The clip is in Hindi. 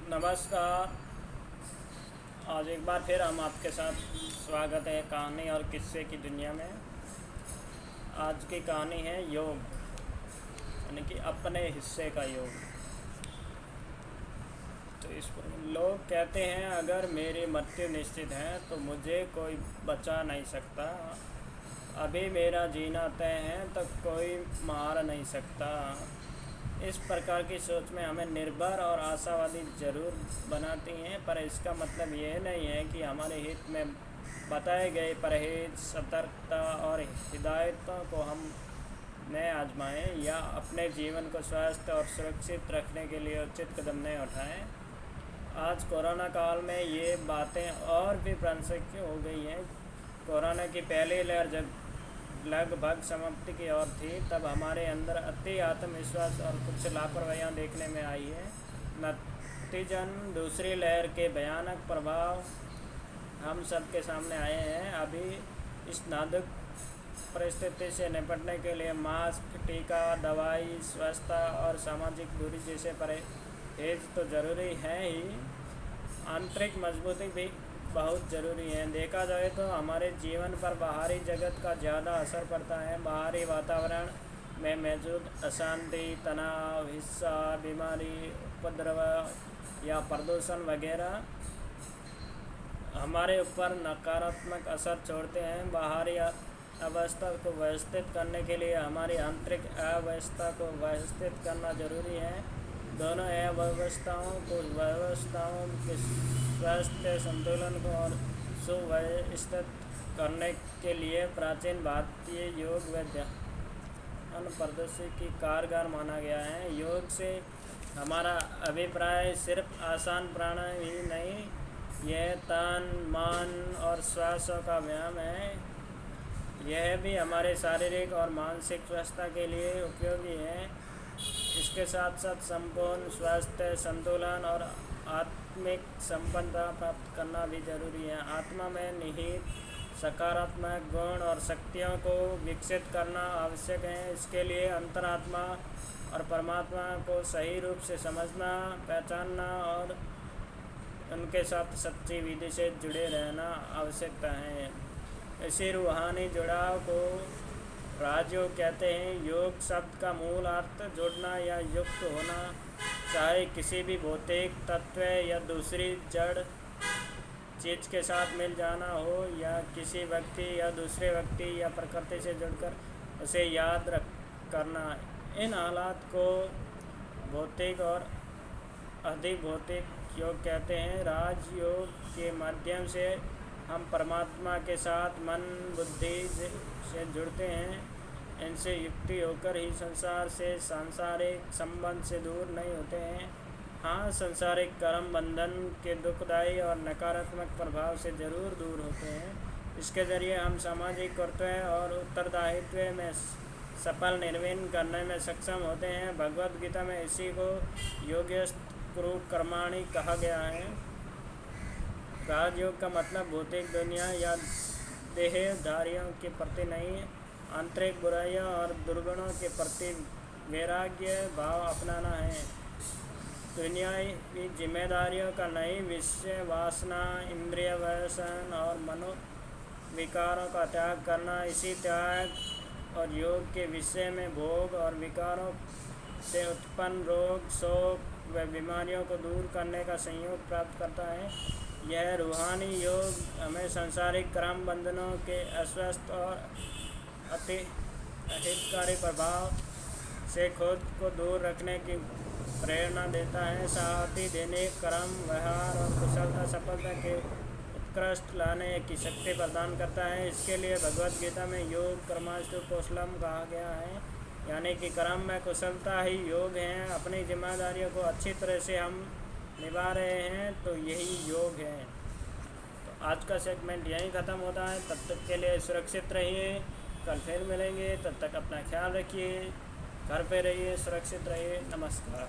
नमस्कार। आज एक बार फिर हम आपके साथ स्वागत है कहानी और किस्से की दुनिया में। आज की कहानी है योग, यानी कि अपने हिस्से का योग। तो इस पर लोग कहते हैं अगर मेरी मृत्यु निश्चित है तो मुझे कोई बचा नहीं सकता। अभी मेरा जीना तय है तो कोई मार नहीं सकता। इस प्रकार की सोच में हमें निर्भर और आशावादी ज़रूर बनाती हैं, पर इसका मतलब यह नहीं है कि हमारे हित में बताए गए परहेज, सतर्कता और हिदायतों को हम न आजमाएं या अपने जीवन को स्वस्थ और सुरक्षित रखने के लिए उचित कदम न उठाएं। आज कोरोना काल में ये बातें और भी प्रासंगिक हो गई हैं। कोरोना की पहली लहर जब लगभग समाप्ति की ओर थी, तब हमारे अंदर अति आत्मविश्वास और कुछ लापरवाहियाँ देखने में आई है। नतीजन दूसरी लहर के भयानक प्रभाव हम सब के सामने आए हैं। अभी इस नाजुक परिस्थिति से निपटने के लिए मास्क, टीका, दवाई, स्वच्छता और सामाजिक दूरी जैसे परहेज तो ज़रूरी है ही, आंतरिक मजबूती भी बहुत ज़रूरी है। देखा जाए तो हमारे जीवन पर बाहरी जगत का ज़्यादा असर पड़ता है। बाहरी वातावरण में मौजूद अशांति, तनाव, हिंसा, बीमारी, उपद्रव या प्रदूषण वगैरह हमारे ऊपर नकारात्मक असर छोड़ते हैं। बाहरी अवस्था को व्यवस्थित करने के लिए हमारी आंतरिक अवस्था को व्यवस्थित करना ज़रूरी है। दोनों अव्यवस्थाओं के स्वास्थ्य संतुलन को और सुव्यवस्थित करने के लिए प्राचीन भारतीय योग व ध्यान पद्धति की कारगर माना गया है। योग से हमारा अभिप्राय सिर्फ आसान प्राणायाम ही नहीं, यह तन, मन और श्वासों का व्यायाम है। यह भी हमारे शारीरिक और मानसिक स्वास्थ्य के लिए उपयोगी है। इसके साथ साथ संपूर्ण स्वास्थ्य, संतुलन और आत्मिक संपन्नता प्राप्त करना भी जरूरी है। आत्मा में निहित सकारात्मक गुण और शक्तियों को विकसित करना आवश्यक है। इसके लिए अंतरात्मा और परमात्मा को सही रूप से समझना, पहचानना और उनके साथ सच्ची विधि से जुड़े रहना आवश्यकता है। इसी रूहानी जुड़ाव को राजयोग कहते हैं। योग शब्द का मूल अर्थ जुड़ना या युक्त होना, चाहे किसी भी भौतिक तत्व या दूसरी जड़ चीज़ के साथ मिल जाना हो, या किसी व्यक्ति या दूसरे व्यक्ति या प्रकृति से जुड़कर उसे याद करना। इन हालात को भौतिक और अधिभौतिक योग कहते हैं। राजयोग के माध्यम से हम परमात्मा के साथ मन बुद्धि से जुड़ते हैं। इनसे युक्ति होकर ही संसार से, सांसारिक संबंध से दूर नहीं होते हैं। हाँ, सांसारिक कर्म बंधन के दुखदायी और नकारात्मक प्रभाव से ज़रूर दूर होते हैं। इसके ज़रिए हम सामाजिक कर्तव्य और उत्तरदायित्व में सफल निर्वहन करने में सक्षम होते हैं। भगवद गीता में इसी को योग्यस्तु कर्माणि कहा गया है। राजयोग का मतलब भौतिक दुनिया या देहधारियों के प्रति नहीं, आंतरिक बुराइयों और दुर्गुणों के प्रति वैराग्य भाव अपनाना है। दुनियावी जिम्मेदारियों का नहीं, विषय वासना, इंद्रिय व्यसन और मनोविकारों का त्याग करना। इसी त्याग और योग के विषय में भोग और विकारों से उत्पन्न रोग, शोक व बीमारियों को दूर करने का संयोग प्राप्त करता है। यह रूहानी योग हमें सांसारिक कर्म बंधनों के अस्वस्थ और अति अहितकारी प्रभाव से खुद को दूर रखने की प्रेरणा देता है। साथ ही दैनिक कर्म, व्यवहार और कुशलता सफलता के उत्कृष्ट लाने की शक्ति प्रदान करता है। इसके लिए भगवद गीता में योग कर्मास्तु कौशलम कहा गया है, यानी कि कर्म में कुशलता ही योग है। अपनी जिम्मेदारियों को अच्छी तरह से हम निभा रहे हैं तो यही योग है। तो आज का सेगमेंट यहीं ख़त्म होता है। तब तक के लिए सुरक्षित रहिए, कल फिर मिलेंगे। तब तक अपना ख्याल रखिए, घर पे रहिए, सुरक्षित रहिए। नमस्कार।